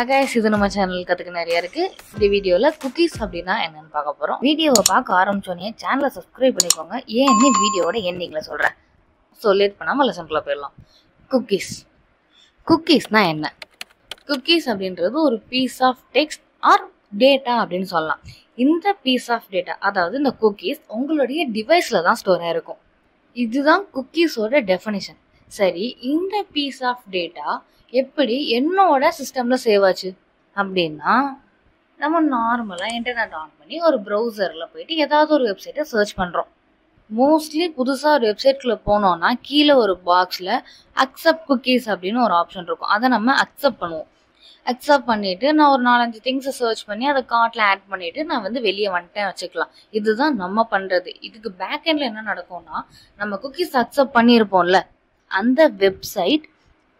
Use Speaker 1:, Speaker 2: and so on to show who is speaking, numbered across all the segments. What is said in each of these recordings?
Speaker 1: guys, இது நம்ம channel கத்துக்க நிறைய இருக்கு. இந்த வீடியோல குக்கீஸ் அப்படினா என்னன்னு பார்க்க போறோம். வீடியோவை பார்க்க ஆரம்பிச்சோனே சேனலை சப்ஸ்கிரைப் பண்ணிக்கோங்க. ஏன் இந்த வீடியோவோட எண்டிங்ல சொல்றேன். சோ லேட் பண்ணாம லெசன்க்குள்ள போயிடலாம். குக்கீஸ். குக்கீஸ்னா என்ன? குக்கீஸ் அப்படின்றது ஒரு piece of text or data அப்படின்னு சொல்லலாம். இந்த பீஸ் ஆஃப் டேட்டா, அதாவது இந்த குக்கீஸ் உங்களுடைய டிவைஸ்ல தான் ஸ்டோர் ஆயிருக்கும். இதுதான் குக்கீஸோட டெஃபினிஷன். சரி, இந்த பீஸ் ஆஃப் டேட்டா எப்படி என்னோட சிஸ்டம்ல சேவ் ஆச்சு அப்படின்னா, நம்ம நார்மலா இன்டர்நெட் ஆன் பண்ணி ஒரு ப்ரௌசர்ல போயிட்டு ஏதாவது ஒரு வெப்சைட்டை சர்ச் பண்றோம். மோஸ்ட்லி புதுசா ஒரு வெப்சைட்குள்ள போனோம்னா கீழே ஒரு பாக்ஸ்ல அக்செப்ட் குக்கீஸ் அப்படின்னு ஒரு ஆப்ஷன் இருக்கும். அதை நம்ம அக்செப்ட் பண்ணுவோம். அக்செப்ட் பண்ணிட்டு நான் ஒரு 4-5 திங்ஸை சர்ச் பண்ணி அதை கார்ட்ல ஆட் பண்ணிட்டு நான் வெளியே வந்துட்டேன் வச்சுக்கலாம். இதுதான் நம்ம பண்றது. இதுக்கு பேக் எண்ட்ல என்ன நடக்கும்னா, நம்ம குக்கீஸ் அக்செப்ட் பண்ணியிருப்போம்ல, அந்த வெப்சைட்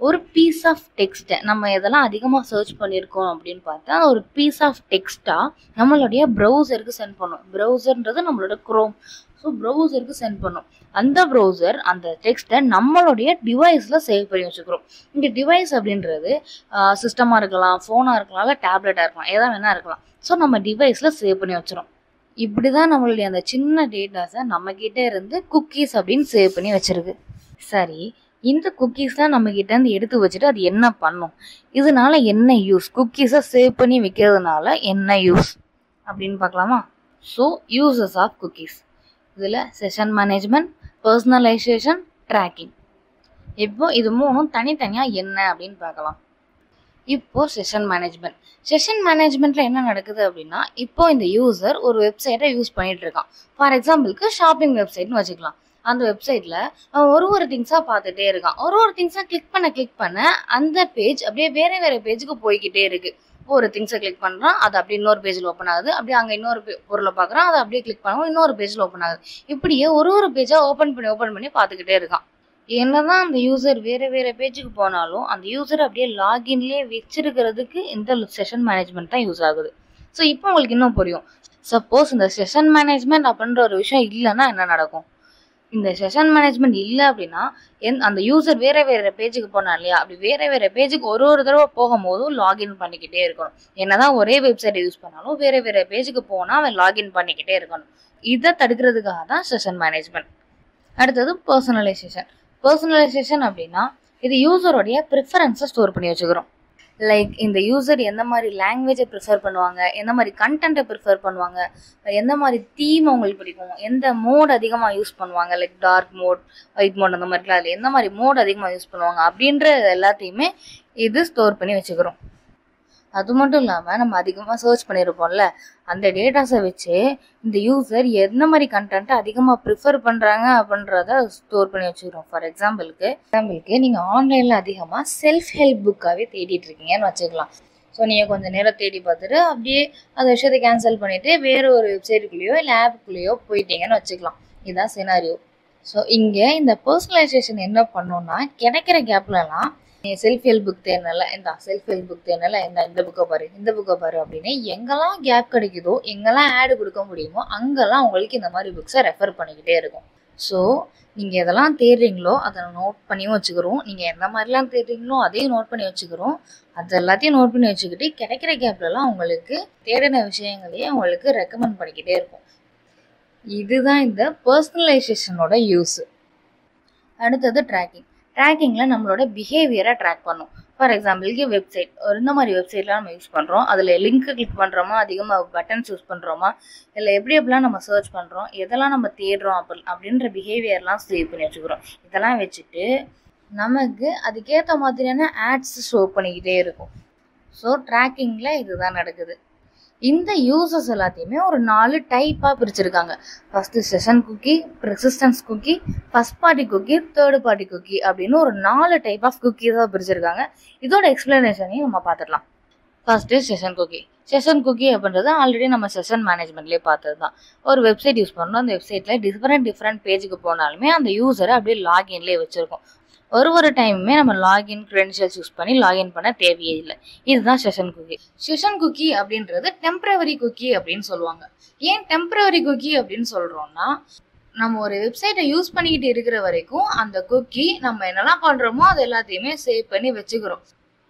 Speaker 1: ஒரு பீஸ் ஆஃப் டெக்ஸ்ட்டை நம்ம எதெல்லாம் அதிகமாக சர்ச் பண்ணியிருக்கோம் அப்படின்னு பார்த்தா ஒரு பீஸ் ஆஃப் டெக்ஸ்ட்டாக நம்மளுடைய ப்ரௌசருக்கு சென்ட் பண்ணும். ப்ரௌசர்ன்றது நம்மளோட குரோம். ஸோ ப்ரௌசருக்கு சென்ட் பண்ணும். அந்த ப்ரௌசர் அந்த டெக்ஸ்ட்டை நம்மளுடைய டிவைஸில் சேவ் பண்ணி வச்சுக்கிறோம். இங்கே டிவைஸ் அப்படின்றது சிஸ்டமாக இருக்கலாம், ஃபோனாக இருக்கலாம், இல்லை டேப்லெட்டாக இருக்கலாம், எதாவது வேணா இருக்கலாம். ஸோ நம்ம டிவைஸில் சேவ் பண்ணி வச்சிடும். இப்படி தான் நம்மளுடைய அந்த சின்ன டேட்டாஸை நம்மக்கிட்டே இருந்து குக்கீஸ் அப்படின்னு சேவ் பண்ணி வச்சிருக்கு. சரி, இந்த குக்கீஸ்லாம் நம்ம கிட்ட இருந்து எடுத்து வச்சுட்டு அது என்ன பண்ணும்? இதனால என்ன யூஸ்? குக்கீஸை சேவ் பண்ணி வைக்கிறதுனால என்ன யூஸ் அப்படின்னு பார்க்கலாமா? So uses of cookies. இதில் செஷன் மேனேஜ்மெண்ட், பர்சனலைசேஷன், ட்ராக்கிங். இப்போ இது மூணும் தனித்தனியாக என்ன அப்படின்னு பார்க்கலாம். இப்போ செஷன் மேனேஜ்மெண்ட். செஷன் மேனேஜ்மெண்ட்ல என்ன நடக்குது அப்படின்னா, இப்போ இந்த யூசர் ஒரு வெப்சைட்டை யூஸ் பண்ணிட்டு இருக்கான். ஃபார் எக்ஸாம்பிளுக்கு ஷாப்பிங் வெப்சைட்னு வச்சுக்கலாம். அந்த வெப்சைட்ல அவன் ஒரு திங்ஸா பார்த்துட்டே இருக்கான். ஒரு திங்ஸா கிளிக் பண்ண அந்த பேஜ் அப்படியே வேற பேஜுக்கு போய்கிட்டே இருக்கு. ஒரு திங்ஸை கிளிக் பண்றான், அது அப்படியே இன்னொரு பேஜில் ஓப்பன் ஆகுது. அப்படியே அங்கே இன்னொரு பொருளை பார்க்குறான், அதை அப்படியே கிளிக் பண்ணுவோம், இன்னொரு பேஜில் ஓப்பன் ஆகுது. இப்படியே ஒரு பேஜா ஓப்பன் பண்ணி பார்த்துக்கிட்டே இருக்கான். என்னதான் அந்த யூசர் வேற பேஜுக்கு போனாலும் அந்த யூசர் அப்படியே லாகின்லேயே வச்சிருக்கிறதுக்கு இந்த செஷன் மேனேஜ்மெண்ட் தான் யூஸ் ஆகுது. ஸோ இப்போ உங்களுக்கு இன்னும் புரியும். சப்போஸ் இந்த செஷன் மேனேஜ்மெண்ட் அப்படின்ற ஒரு விஷயம் இல்லைன்னா என்ன நடக்கும்? இந்த செஷன் மேனேஜ்மெண்ட் இல்லை அப்படின்னா அந்த யூசர் வேற பேஜுக்கு போனா இல்லையா, அப்படி வேற பேஜுக்கு ஒரு தடவை போகும்போதும் லாகின் பண்ணிக்கிட்டே இருக்கணும். என்னதான் ஒரே வெப்சைட்டை யூஸ் பண்ணாலும் வேற பேஜுக்கு போனா அவன் லாகின் பண்ணிக்கிட்டே இருக்கணும். இதை தடுக்கிறதுக்காக தான் செஷன் மேனேஜ்மெண்ட். அடுத்தது பர்சனலைசேஷன். பர்சனலைசேஷன் அப்படின்னா இது யூசருடைய ப்ரிஃபரன்ஸை ஸ்டோர் பண்ணி வச்சுக்கிறோம். லைக் இந்த யூசர் எந்த மாதிரி லாங்குவேஜை ப்ரிஃபர் பண்ணுவாங்க, எந்த மாதிரி கண்டென்ட்டை ப்ரிஃபர் பண்ணுவாங்க, எந்த மாதிரி தீம் அவங்களுக்கு பிடிக்கும், எந்த மோட் அதிகமாக யூஸ் பண்ணுவாங்க, like dark mode, white mode, அந்த மாதிரிலாம் இல்லை, எந்த மாதிரி மோட் அதிகமாக யூஸ் பண்ணுவாங்க அப்படின்ற எல்லாத்தையுமே இது ஸ்டோர் பண்ணி வச்சுக்கிறோம். அது மட்டும் இல்லாமல் நம்ம அதிகமாக சர்ச் பண்ணியிருப்போம்ல, அந்த டேட்டாஸை வச்சு இந்த யூசர் எந்த மாதிரி கண்டென்ட்டை அதிகமாக ப்ரிஃபர் பண்ணுறாங்க அப்படின்றத ஸ்டோர் பண்ணி வச்சுக்கிறோம். ஃபார் எக்ஸாம்பிளுக்கு நீங்கள் ஆன்லைனில் அதிகமாக செல்ஃப் ஹெல்ப் புக்காகவே தேடிட்டு இருக்கீங்கன்னு வச்சுக்கலாம். ஸோ நீங்கள் கொஞ்சம் நேரம் தேடி பார்த்துட்டு அப்படியே அந்த விஷயத்தை கேன்சல் பண்ணிவிட்டு வேறு ஒரு வெப்சைட்டுக்குள்ளேயோ இல்லை ஆப்புக்குள்ளேயோ போயிட்டீங்கன்னு வச்சுக்கலாம். இதுதான் சினாரியோ. ஸோ இங்கே இந்த பர்சனலைசேஷன் என்ன பண்ணோம்னா, கிடைக்கிற கேப்லலாம் செல்ஃப் ஹெல்ப் புக் தேர்னல இந்த புக்கை பாரு அப்படின்னு எங்கெல்லாம் கேப் கிடைக்குதோ, எங்கெல்லாம் ஆடு கொடுக்க முடியுமோ அங்கெல்லாம் உங்களுக்கு இந்த மாதிரி புக்ஸை ரெஃபர் பண்ணிக்கிட்டே இருக்கும். ஸோ நீங்கள் எதெல்லாம் தேடுறீங்களோ அதை நோட் பண்ணியும் வச்சுக்கிறோம். நீங்கள் எந்த மாதிரிலாம் தேடுறீங்களோ அதையும் நோட் பண்ணி வச்சுக்கிறோம். அது எல்லாத்தையும் நோட் பண்ணி வச்சுக்கிட்டு கிடைக்கிற கேப்லலாம் உங்களுக்கு தேடின விஷயங்களையே உங்களுக்கு ரெக்கமெண்ட் பண்ணிக்கிட்டே இருக்கும். இதுதான் இந்த பர்சனலைசேஷனோட யூஸ். அடுத்தது ட்ராக்கிங். ட்ராக்கிங்கில் நம்மளோட பிஹேவியரை ட்ராக் பண்ணும். ஃபார் எக்ஸாம்பிளுக்கு வெப்சைட், இந்த மாதிரி வெப்சைட்லாம் நம்ம யூஸ் பண்ணுறோம். அதில் லிங்க்கு கிளிக் பண்ணுறோமா, அதிகமாக பட்டன்ஸ் யூஸ் பண்ணுறோமா, இல்லை எப்படிலாம் நம்ம சர்ச் பண்ணுறோம், எதெல்லாம் நம்ம தேடுறோம் அப்படின்ற பிஹேவியர்லாம் சேவ் பண்ணி வச்சுக்கிறோம். இதெல்லாம் வச்சுட்டு நமக்கு அதுக்கேற்ற மாதிரியான ஆட்ஸ் ஷோ பண்ணிக்கிட்டே இருக்கும். ஸோ ட்ராக்கிங்கில் இதுதான் நடக்குது. இந்த யூசர்ஸ் எல்லாத்தையுமே ஒரு 4 டைப்பாக பிரிச்சிருக்காங்க. First session cookie, persistence cookie, first party cookie, third party cookie அப்படின்னு ஒரு 4 டைப் ஆஃப் குக்கீஸாக பிரிச்சிருக்காங்க. இதோட எக்ஸ்பிளனேஷனையும் நம்ம பார்த்துடலாம். First session cookie. Session cookie அப்படின்றது ஆல்ரெடி நம்ம செஷன் மேனேஜ்மெண்ட்லேயே பார்த்தது தான். ஒரு வெப்சைட் யூஸ் பண்ணோம், அந்த வெப்சைட்டில் டிஃப்ரெண்ட் பேஜுக்கு போனாலுமே அந்த யூசரை அப்படியே லாகின்லேயே வச்சுருக்கோம். ஒரு டைமுமே நம்ம லாகின் க்ரெடென்ஷியல்ஸ் யூஸ் பண்ணி லாகின் பண்ண தேவையே இல்லை. இதுதான் செஷன் குக்கி. செஷன் குக்கி அப்படின்றது டெம்பரவரி குக்கி அப்படின்னு சொல்லுவாங்க. ஏன் டெம்பரவரி குக்கி அப்படின்னு சொல்கிறோம்னா, நம்ம ஒரு வெப்சைட்டை யூஸ் பண்ணிக்கிட்டு இருக்கிற வரைக்கும் அந்த குக்கி நம்ம என்னெல்லாம் பண்ணுறோமோ அது எல்லாத்தையுமே சேவ் பண்ணி வச்சுக்கிறோம்.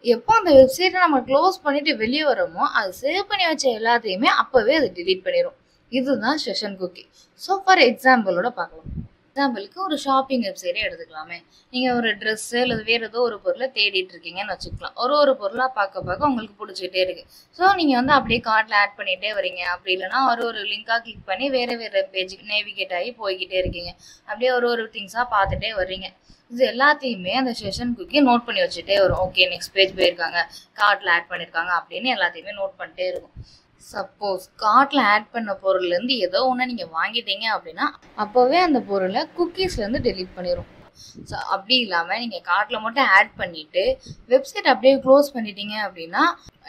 Speaker 1: எப்போ அந்த வெப்சைட்டை நம்ம க்ளோஸ் பண்ணிட்டு வெளியே வரோமோ அது சேவ் பண்ணி வச்ச எல்லாத்தையுமே அப்போவே அது டிலீட் பண்ணிடும். இதுதான் செஷன் குக்கி. ஸோ ஃபார் எக்ஸாம்பிளோட பார்க்கலாம். எக்ஸாம்பிளுக்கு ஒரு ஷாப்பிங் வெப்சைட்டே எடுத்துக்கலாமே. நீங்கள் ஒரு ட்ரெஸ்ஸு இல்லை வேறு ஏதோ ஒரு பொருளை தேடிட்டு இருக்கீங்கன்னு வச்சுக்கலாம். ஒரு பொருளாக பார்க்க உங்களுக்கு பிடிச்சிக்கிட்டே இருக்கு. ஸோ நீங்கள் வந்து அப்படியே கார்ட்டில் ஆட் பண்ணிகிட்டே வரீங்க. அப்படி இல்லைனா ஒரு லிங்காக கிளிக் பண்ணி வேறு பேஜுக்கு நேவிகேட் ஆகி போய்கிட்டே இருக்கீங்க. அப்படியே ஒரு திங்ஸாக பார்த்துட்டே வர்றீங்க. இது எல்லாத்தையுமே அந்த செஷன் குக்கி நோட் பண்ணி வச்சுட்டே வரும். ஓகே, நெக்ஸ்ட் பேஜ் போயிருக்காங்க, கார்ட்டில் ஆட் பண்ணியிருக்காங்க அப்படின்னு எல்லாத்தையுமே நோட் பண்ணிட்டே இருக்கும். சப்போஸ் கார்ட்டில் ஆட் பண்ண பொருள்லேருந்து ஏதோ ஒன்று நீங்கள் வாங்கிட்டீங்க அப்படின்னா அப்போவே அந்த பொருளை குக்கீஸ்லேருந்து டெலீட் பண்ணிடும். ஸோ அப்படி இல்லாமல் நீங்கள் கார்ட்டில் மட்டும் ஆட் பண்ணிவிட்டு வெப்சைட் அப்படியே க்ளோஸ் பண்ணிட்டீங்க அப்படின்னா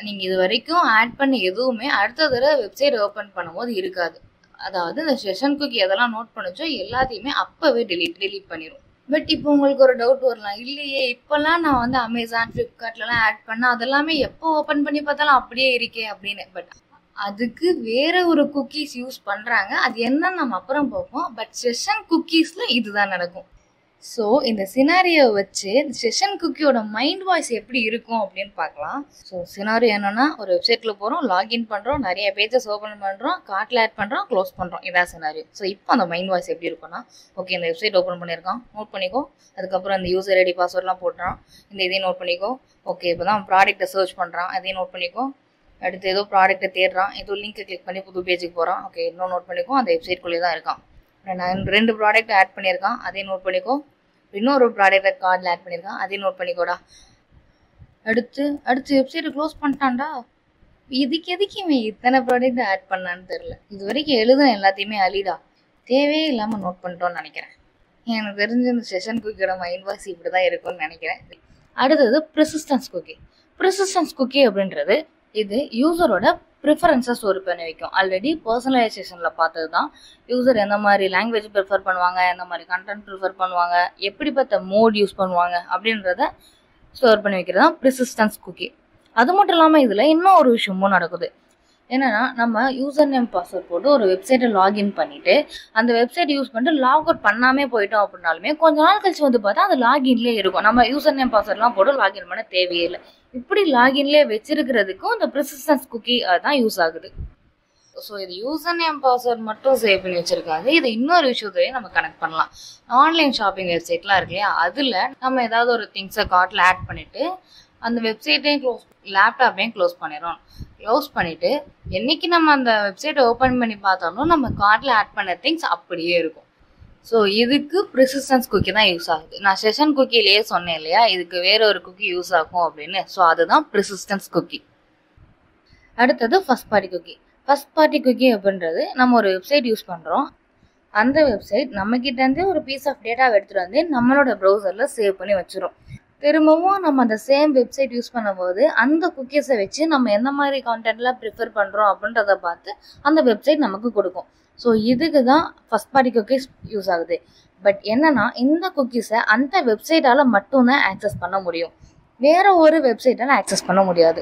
Speaker 1: நீங்கள் இது வரைக்கும் ஆட் பண்ண எதுவுமே அடுத்த தடவை வெப்சைட் ஓப்பன் பண்ணும்போது இருக்காது. அதாவது இந்த செஷன் குக்கி எதெல்லாம் நோட் பண்ணுச்சோ எல்லாத்தையுமே அப்போவே டெலீட் பண்ணிடும். பட் இப்போ உங்களுக்கு ஒரு டவுட் வரலாம், இல்லையே இப்போல்லாம் நான் வந்து அமேசான், ஃப்ளிப்கார்ட்லலாம் ஆட் பண்ணால் அதெல்லாமே எப்போ ஓப்பன் பண்ணி பார்த்தாலும் அப்படியே இருக்கே அப்படின்னு. பட் அதுக்கு வேற ஒரு குக்கீஸ் யூஸ் பண்ணுறாங்க. அது என்னன்னு நம்ம அப்புறம் பார்ப்போம். பட் செஷன் குக்கீஸில் இதுதான் நடக்கும். ஸோ இந்த சினாரியோ வச்சு செஷன் குக்கியோட மைண்ட் வாய்ஸ் எப்படி இருக்கும் அப்படின்னு பார்க்கலாம். ஸோ சினாரியோ என்னன்னா, ஒரு வெப்சைட்டில் போகிறோம், லாகின் பண்ணுறோம், நிறைய பேஜஸ் ஓப்பன் பண்ணுறோம், கார்ட்டில் ஆட் பண்ணுறோம், க்ளோஸ் பண்ணுறோம். இதான் சினாரியோ. ஸோ இப்போ அந்த மைண்ட் வாய்ஸ் எப்படி இருக்கும்னா, ஓகே இந்த வெப்சைட் ஓப்பன் பண்ணியிருக்கான், நோட் பண்ணிக்கோ. அதுக்கப்புறம் அந்த யூசர் ஐடி பாஸ்வேர்ட்லாம் போட்டுறான், இதையும் நோட் பண்ணிக்கோ. ஓகே, இப்போ தான் ப்ராடக்ட்டை சர்ச் பண்ணுறான், அதையும் நோட் பண்ணிக்கோ. அடுத்து ஏதோ ப்ராடக்ட்டை தேடுறான், ஏதோ லிங்க்கை கிளிக் பண்ணி புது பேஜுக்கு போகிறான். ஓகே, இன்னும் நோட் பண்ணிக்கோ, அந்த வெப்சைட்குள்ளே தான் இருக்கான். நான் 2 ப்ராடக்ட் ஆட் பண்ணியிருக்கான், அதையும் நோட் பண்ணிக்கோ. இன்னொரு ப்ராடக்ட்டை கார்டில் ஆட் பண்ணியிருக்கான், அதையும் நோட் பண்ணிக்கோடா. அடுத்து வெப்சைட்டை க்ளோஸ் பண்ணிட்டான்டா. எதுக்குமே இத்தனை ப்ராடக்ட் ஆட் பண்ணான்னு தெரில. இது வரைக்கும் எழுதுன எல்லாத்தையுமே அழிடா, தேவையே இல்லாமல் நோட் பண்ணிட்டோன்னு நினைக்கிறேன். எனக்கு தெரிஞ்ச இந்த செஷன் குக்கியோட மைண்ட் வாய்ஸ் இப்படி தான் இருக்கும்னு நினைக்கிறேன். அடுத்தது ப்ரெசிஸ்டன்ஸ் குக்கி. ப்ரெசிஸ்டன்ஸ் குக்கி அப்படின்றது இது யூசரோட ப்ரிஃபரன்ஸை ஸ்டோர் பண்ணி வைக்கும். ஆல்ரெடி பர்சனலைசேஷனில் பார்த்தது தான். யூசர் எந்த மாதிரி லாங்குவேஜ் ப்ரிஃபர் பண்ணுவாங்க, எந்த மாதிரி கண்டென்ட் ப்ரிஃபர் பண்ணுவாங்க, எப்படிப்பட்ட மோட் யூஸ் பண்ணுவாங்க அப்படின்றத ஸ்டோர் பண்ணி வைக்கிறது தான் ப்ரெசிஸ்டன்ஸ் குக்கி. அது மட்டும் இல்லாமல் இதில் இன்னும் ஒரு விஷயமும் நடக்குது. என்னன்னா, நம்ம யூசர் நேம் பாஸ்வேர்ட் போட்டு ஒரு வெப்சைட்டை லாகின் பண்ணிட்டு அந்த வெப்சைட் யூஸ் பண்ணிட்டு லாக் அவுட் பண்ணாமே போயிட்டோம் அப்படின்னாலுமே கொஞ்ச நாள் கழிச்சு வந்து பார்த்தா அது லாகின்லேயே இருக்கும். நம்ம யூசர் நேம் பாஸ்வேர்ட்லாம் போட்டு லாகின் பண்ண தேவையே இல்லை. இப்படி லாகின்லேயே வச்சிருக்கிறதுக்கும் இந்த ப்ரெசிஸ்டன்ஸ் குக்கி தான் யூஸ் ஆகுது. ஸோ இது யூசர் நேம் பாஸ்வேர்ட் மட்டும் சேவ் பண்ணி வச்சிருக்காது. இதை இன்னொரு விஷயத்தையும் நம்ம கனெக்ட் பண்ணலாம். ஆன்லைன் ஷாப்பிங் வெப்சைட்லாம் இருக்கு இல்லையா, அதில் நம்ம ஏதாவது ஒரு திங்ஸை கார்ட்டில் ஆட் பண்ணிட்டு அந்த வெப்சைட்டையும் க்ளோஸ், லேப்டாப்பையும் க்ளோஸ் பண்ணிடுறோம். க்ளோஸ் பண்ணிவிட்டு என்றைக்கு நம்ம அந்த வெப்சைட்டை ஓப்பன் பண்ணி பார்த்தாலும் நம்ம கார்ட்டில் ஆட் பண்ண திங்ஸ் அப்படியே இருக்கும். ஸோ இதுக்கு ப்ரெசிஸ்டன்ஸ் குக்கி தான் யூஸ் ஆகுது. நான் செஷன் குக்கிலேயே சொன்னேன் இல்லையா, இதுக்கு வேற ஒரு குக்கி யூஸ் ஆகும் அப்படின்னு. ஸோ அதுதான் ப்ரெசிஸ்டன்ஸ் குக்கி. அடுத்தது first party cookie. First party cookie அப்படின்றது, நம்ம ஒரு வெப்சைட் யூஸ் பண்ணுறோம், அந்த வெப்சைட் நம்மக்கிட்டேருந்து ஒரு பீஸ் ஆஃப் டேட்டாவை எடுத்துகிட்டு வந்து நம்மளோட ப்ரௌசரில் சேவ் பண்ணி வச்சிரும். திரும்பவும் நம்ம அந்த சேம் வெப்சைட் யூஸ் பண்ணும்போது அந்த குக்கீஸை வச்சு நம்ம எந்த மாதிரி கான்டென்ட்லாம் ப்ரிஃபர் பண்ணுறோம் அப்படின்றத பார்த்து அந்த வெப்சைட் நமக்கு கொடுக்கும். ஸோ இதுக்கு தான் ஃபர்ஸ்ட் பார்ட்டி குக்கீஸ் யூஸ் ஆகுது. பட் என்னன்னா, இந்த குக்கீஸை அந்த வெப்சைட்டால் மட்டும்தான் ஆக்சஸ் பண்ண முடியும், வேற ஒரு வெப்சைட்டால் ஆக்சஸ் பண்ண முடியாது.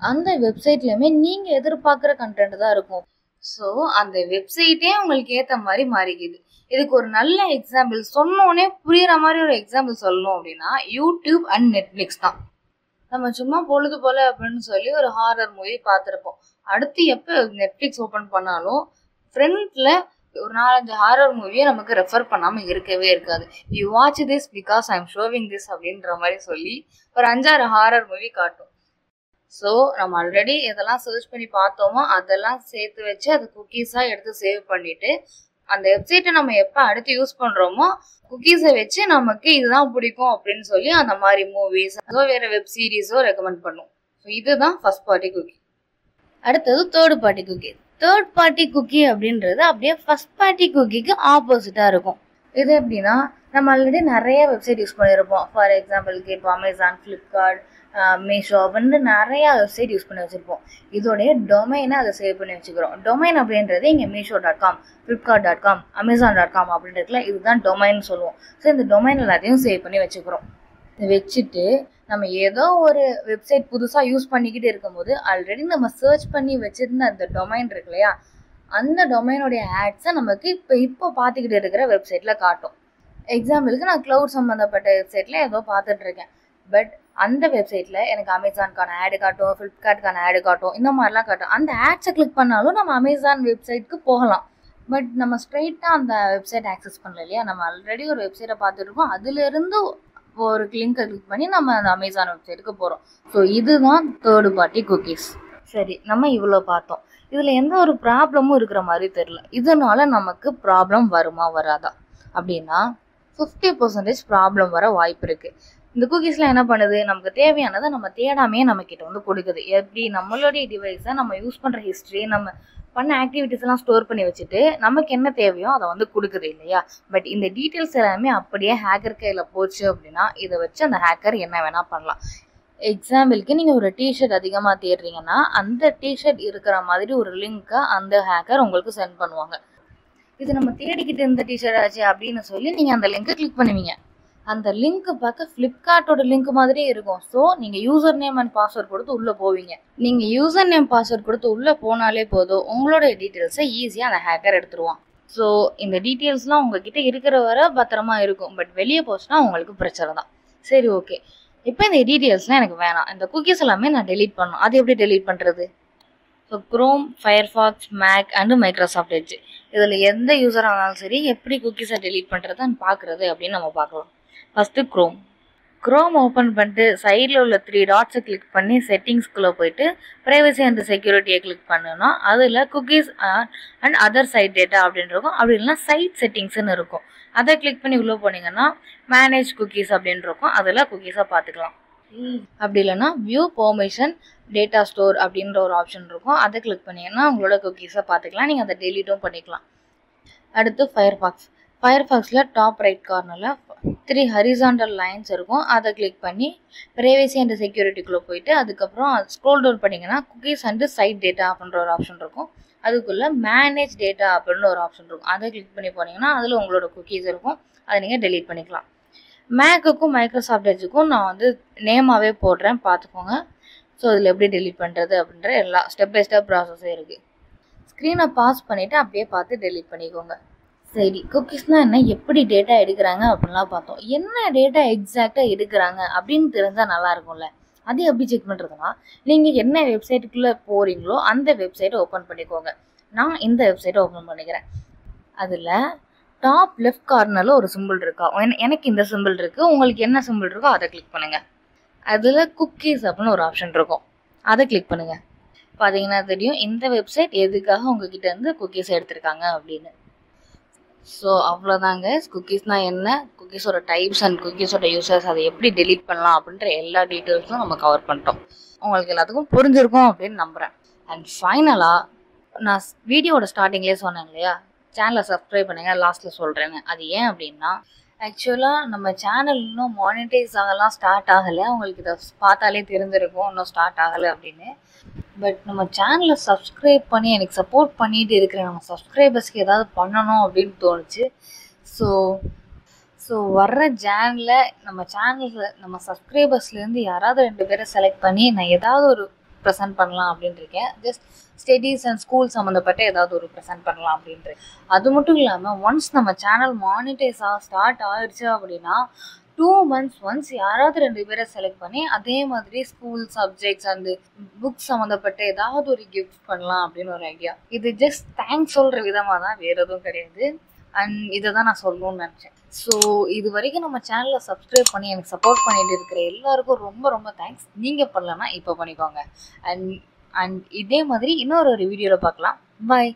Speaker 1: அந்த வெப்சைட்லையுமே நீங்கள் எதிர்பார்க்குற கண்டென்ட் தான் இருக்கும். ஸோ அந்த வெப்சைட்டே உங்களுக்கு ஏற்ற மாதிரி மாறிக்குது. இதுக்கு ஒரு நல்ல எக்ஸாம்பிள் சொன்னோடனே புரியுற மாதிரி ஒரு எக்ஸாம்பிள் சொல்லணும் அப்படின்னா யூடியூப் அண்ட் நெட்ஃப்ளிக்ஸ் தான். நம்ம சும்மா பொழுது போல அப்படின்னு சொல்லி ஒரு ஹாரர் மூவி பார்த்துருப்போம். அடுத்து எப்போ நெட்ஃப்ளிக்ஸ் ஓப்பன் பண்ணாலும் ஃப்ரண்ட்ல ஒரு 4-5 ஹாரர் மூவியை நமக்கு ரெஃபர் பண்ணாமல் இருக்கவே இருக்காது. You watch this because I am showing this அப்படின்ற மாதிரி சொல்லி ஒரு 5-6 ஹாரர் மூவி காட்டும். ஸோ நம்ம ஆல்ரெடி எதெல்லாம் சர்ச் பண்ணி பார்த்தோமோ அதெல்லாம் சேர்த்து வச்சு அதை குக்கீஸாக எடுத்து சேவ் பண்ணிட்டு அந்த வெப்சைட்டை நம்ம எப்போ அடுத்து யூஸ் பண்ணுறோமோ குக்கீஸை வச்சு நமக்கு இதுதான் பிடிக்கும் அப்படின்னு சொல்லி அந்த மாதிரி மூவிஸ் வேறு வெப் சீரிஸோ ரெக்கமெண்ட் பண்ணும். ஸோ இதுதான் ஃபர்ஸ்ட் பார்ட்டி குக்கி. அடுத்தது third party cookie. Third party cookie அப்படின்றது அப்படியே ஃபர்ஸ்ட் பார்ட்டி குக்கிக்கு ஆப்போசிட்டாக இருக்கும். இது எப்படின்னா, நம்ம ஆல்ரெடி நிறைய வெப்சைட் யூஸ் பண்ணியிருப்போம். ஃபார் எக்ஸாம்பிளுக்கு இப்போ அமேசான், ஃப்ளிப்கார்ட், மீஷோ அப்படின்னு நிறையா வெப்சைட் யூஸ் பண்ணி வச்சுருப்போம். இதோடைய டொமைனை அதை சேவ் பண்ணி வச்சுக்கிறோம். டொமைன் அப்படின்றது இங்கே மீஷோ.com, ஃப்ளிப்கார்ட்.com, அமேசான்.com அப்படின்றதுல இதுதான் டொமைன்னு சொல்லுவோம். ஸோ இந்த டொமைன் எல்லாத்தையும் சேவ் பண்ணி வச்சுக்கிறோம். வச்சுட்டு நம்ம ஏதோ ஒரு வெப்சைட் புதுசாக யூஸ் பண்ணிக்கிட்டு இருக்கும்போது ஆல்ரெடி நம்ம சர்ச் பண்ணி வச்சுருந்த அந்த டொமைன் இருக்கு இல்லையா, அந்த டொமைனுடைய ஆட்ஸை நமக்கு இப்போ பார்த்துக்கிட்டு இருக்கிற வெப்சைட்டில் காட்டும். எக்ஸாம்பிளுக்கு நான் க்ளவுட் சம்மந்தப்பட்ட வெப்சைட்டில் ஏதோ பார்த்துட்ருக்கேன். பட் அந்த வெப்சைட்டில் எனக்கு அமேசானுக்கான ஆடு காட்டும், ஃப்ளிப்கார்ட்டுக்கான ஆடு காட்டும், இந்த மாதிரிலாம் காட்டும். அந்த ஆட்ஸை கிளிக் பண்ணாலும் நம்ம அமேசான் வெப்சைட்க்கு போகலாம். பட் நம்ம ஸ்ட்ரெயிட்டாக அந்த வெப்சைட் ஆக்சஸ் பண்ணல இல்லையா, நம்ம ஆல்ரெடி ஒரு வெப்சைட்டை பார்த்துருக்கோம், அதுலேருந்து ஒரு லிங்கை கிளிக் பண்ணி நம்ம அந்த அமேசான் வெப்சைட்டுக்கு போகிறோம். ஸோ இதுதான் தேர்டு பார்ட்டி குக்கீஸ். சரி, நம்ம இவ்வளோ பார்த்தோம். இதில் எந்த ஒரு ப்ராப்ளமும் இருக்கிற மாதிரி தெரியல. இதனால நமக்கு ப்ராப்ளம் வருமா வராதா அப்படின்னா 50% ப்ராப்ளம் வர வாய்ப்பு இருக்குது. இந்த குக்கீஸ்லாம் என்ன பண்ணுது, நமக்கு தேவையானதை நம்ம தேடாமையே நம்மக்கிட்ட வந்து கொடுக்குது. எப்படி நம்மளுடைய டிவைஸை நம்ம யூஸ் பண்ணுற ஹிஸ்ட்ரி, நம்ம பண்ண ஆக்டிவிட்டிஸ் எல்லாம் ஸ்டோர் பண்ணி வச்சுட்டு நமக்கு என்ன தேவையோ அதை வந்து கொடுக்குது இல்லையா. பட் இந்த டீட்டெயில்ஸ் எல்லாமே அப்படியே ஹேக்கர் கையில் போச்சு அப்படின்னா இதை வச்சு அந்த ஹேக்கர் என்ன வேணால் பண்ணலாம். எக்ஸாம்பிளுக்கு நீங்கள் ஒரு டிஷர்ட் அதிகமாக தேடுறீங்கன்னா அந்த டிஷர்ட் இருக்கிற மாதிரி ஒரு லிங்க்கை அந்த ஹேக்கர் உங்களுக்கு சென்ட் பண்ணுவாங்க. இது நம்ம தேடிக்கிட்டு இருந்த டிஷர்ட் ஆச்சு அப்படின்னு சொல்லி நீங்கள் அந்த லிங்கை கிளிக் பண்ணுவீங்க. அந்த லிங்க் பார்க்க ஃப்ளிப்கார்ட்டோட லிங்க் மாதிரியே இருக்கும். ஸோ நீங்கள் யூசர் நேம் அண்ட் பாஸ்வேர்ட் கொடுத்து உள்ளே போவீங்க. நீங்கள் யூசர் நேம் பாஸ்வேர்ட் கொடுத்து உள்ளே போனாலே போதும், உங்களோட டீட்டெயில்ஸை ஈஸியாக அந்த ஹேக்கர் எடுத்துருவான். ஸோ இந்த டீட்டெயில்ஸ்லாம் உங்ககிட்ட இருக்கிற வரை பத்திரமா இருக்கும். பட் வெளியே போச்சுன்னா உங்களுக்கு பிரச்சனை தான். சரி, ஓகே. இப்போ இந்த டீட்டெயில்ஸ்லாம் எனக்கு வேணாம், இந்த குக்கீஸ் எல்லாமே நான் டெலீட் பண்ணணும். அது எப்படி டெலீட் பண்ணுறது? So Chrome, Firefox, Mac and Microsoft Edge, இதில் எந்த யூஸராக இருந்தாலும் சரி எப்படி குக்கீஸை டெலீட் பண்ணுறதுன்னு பார்க்குறது அப்படின்னு நம்ம பார்க்கலாம். ஃபஸ்ட்டு க்ரோம் ஓப்பன் பண்ணிட்டு சைடில் உள்ள 3 டாட்ஸை கிளிக் பண்ணி செட்டிங்ஸ்குள்ளே போயிட்டு ப்ரைவசி அண்ட் செக்யூரிட்டியை கிளிக் பண்ணோன்னா அதில் cookies and other site data அப்படின்னு இருக்கும். அப்படி இல்லைன்னா சைட் செட்டிங்ஸ்ன்னு இருக்கும். அதை கிளிக் பண்ணி உள்ளே போனீங்கன்னா மேனேஜ் குக்கீஸ் அப்படின்னு இருக்கும். அதில் குக்கீஸை பார்த்துக்கலாம். அப்படி இல்லைன்னா வியூ பெர்மிஷன் டேட்டா ஸ்டோர் அப்படின்ற ஒரு ஆப்ஷன் இருக்கும். அதை கிளிக் பண்ணிங்கன்னா உங்களோட குக்கீஸை பார்த்துக்கலாம். நீங்கள் அதை டெலீட்டும் பண்ணிக்கலாம். அடுத்து ஃபயர்ஃபாக்ஸில் டாப் ரைட் கார்னரில் 3 ஹரிசாண்டல் லைன்ஸ் இருக்கும். அதை கிளிக் பண்ணி ப்ரைவசி அண்ட் செக்யூரிட்டிக்குள்ளே போயிட்டு அதுக்கப்புறம் ஸ்க்ரோல் டவுன் பண்ணிங்கன்னா குக்கீஸ் அண்டு சைட் டேட்டா அப்படின்ற ஒரு ஆப்ஷன் இருக்கும். அதுக்குள்ளே மேனேஜ் டேட்டா அப்படின்னு ஒரு ஆப்ஷன் இருக்கும். அதை கிளிக் பண்ணி போனீங்கன்னா அதில் உங்களோட குக்கீஸ் இருக்கும். அதை நீங்கள் டெலீட் பண்ணிக்கலாம். மேக்குக்கும் மைக்ரோசாஃப்ட் எட்ஜுக்கும் நான் வந்து நேமாகவே போடுறேன், பார்த்துக்கோங்க. ஸோ இதில் எப்படி டெலீட் பண்ணுறது அப்படின்ற எல்லா ஸ்டெப் பை ஸ்டெப் ப்ராசஸே இருக்குது. ஸ்க்ரீனை பாஸ் பண்ணிவிட்டு அப்படியே பார்த்து டெலீட் பண்ணிக்கோங்க. சரி, குக்கீஸ்னால் என்ன, எப்படி டேட்டா எடுக்கிறாங்க அப்படின்லாம் பார்த்தோம். என்ன டேட்டா எக்ஸாக்டாக எடுக்கிறாங்க அப்படின்னு தெரிஞ்சால் நல்லா இருக்கும்ல. அது எப்படி செக் பண்ணுறதுனா, நீங்கள் என்ன வெப்சைட்டுக்குள்ளே போகிறீங்களோ அந்த வெப்சைட்டை ஓப்பன் பண்ணிக்கோங்க. நான் இந்த வெப்சைட்டை ஓப்பன் பண்ணிக்கிறேன். அதில் டாப் லெஃப்ட் கார்னரில் ஒரு சிம்பிள் இருக்கா, எனக்கு இந்த சிம்பிள் இருக்குது, உங்களுக்கு என்ன சிம்பிள் இருக்கோ அதை கிளிக் பண்ணுங்கள். அதில் குக்கீஸ் அப்படின்னு ஒரு ஆப்ஷன் இருக்கும். அதை கிளிக் பண்ணுங்கள். பார்த்தீங்கன்னா தெரியும் இந்த வெப்சைட் எதுக்காக உங்ககிட்ட இருந்து குக்கீஸ் எடுத்திருக்காங்க அப்படின்னு. ஸோ அவ்வளோதாங்க. குக்கீஸ்னால் என்ன, குக்கீஸோட டைப்ஸ் அண்ட் குக்கீஸோட யூசர்ஸ், அதை எப்படி டெலீட் பண்ணலாம் அப்படின்ற எல்லா டீட்டெயில்ஸும் நம்ம கவர் பண்ணிட்டோம். உங்களுக்கு எல்லாத்துக்கும் புரிஞ்சிருக்கும் அப்படின்னு நம்புகிறேன். அண்ட் ஃபைனலாக நான் வீடியோட ஸ்டார்டிங்லேயே சொன்னேன் இல்லையா, சேனலை சப்ஸ்கிரைப் பண்ணுங்கள், லாஸ்ட்டில் சொல்கிறேன்னு. அது ஏன் அப்படின்னா, ஆக்சுவலாக நம்ம சேனல் இன்னும் மானிட்டைஸ் ஆகலாம் ஸ்டார்ட் ஆகலை. உங்களுக்கு இதை பார்த்தாலே தெரிஞ்சிருக்கும் இன்னும் ஸ்டார்ட் ஆகலை அப்படின்னு. பட் நம்ம சேனலை சப்ஸ்கிரைப் பண்ணி எனக்கு சப்போர்ட் பண்ணிட்டு இருக்கிற நம்ம சப்ஸ்கிரைபர்ஸ்க்கு ஏதாவது பண்ணணும் அப்படின்னு தோணுச்சு. ஸோ வர்ற சேனலில் நம்ம சப்ஸ்கிரைபர்ஸ்லேருந்து யாராவது 2 பேரை செலக்ட் பண்ணி நான் ஏதாவது ஒரு ப்ரெசென்ட் பண்ணலாம் அப்படின்ட்டு இருக்கேன். ஜஸ்ட் ஸ்டடீஸ் அண்ட் ஸ்கூல் சம்மந்தப்பட்ட ஏதாவது ஒரு ப்ரெசென்ட் பண்ணலாம் அப்படின்ட்டு. அது மட்டும் இல்லாமல் ஒன்ஸ் நம்ம சேனல் மானிட்டைஸ் ஸ்டார்ட் ஆயிடுச்சு அப்படின்னா 2 months ஒன்ஸ் யாராவது 2 பேரை செலக்ட் பண்ணி அதே மாதிரி ஸ்கூல் சப்ஜெக்ட்ஸ் அண்ட் புக்ஸ் சம்மந்தப்பட்ட ஏதாவது ஒரு கிஃப்ட் பண்ணலாம் அப்படின்னு ஒரு ஐடியா. இது ஜஸ்ட் தேங்க்ஸ் சொல்கிற விதமாக தான், வேறு எதுவும் கிடையாது. அண்ட் இதை தான் நான் சொல்லணும்னு நினச்சேன். ஸோ இது வரைக்கும் நம்ம சேனலை சப்ஸ்கிரைப் பண்ணி எனக்கு சப்போர்ட் பண்ணிட்டு இருக்கிற எல்லாருக்கும் ரொம்ப ரொம்ப தேங்க்ஸ். நீங்கள் பண்ணலன்னா இப்போ பண்ணிக்கோங்க. அண்ட் இதே மாதிரி இன்னொரு வீடியோவில் பார்க்கலாம். பாய்.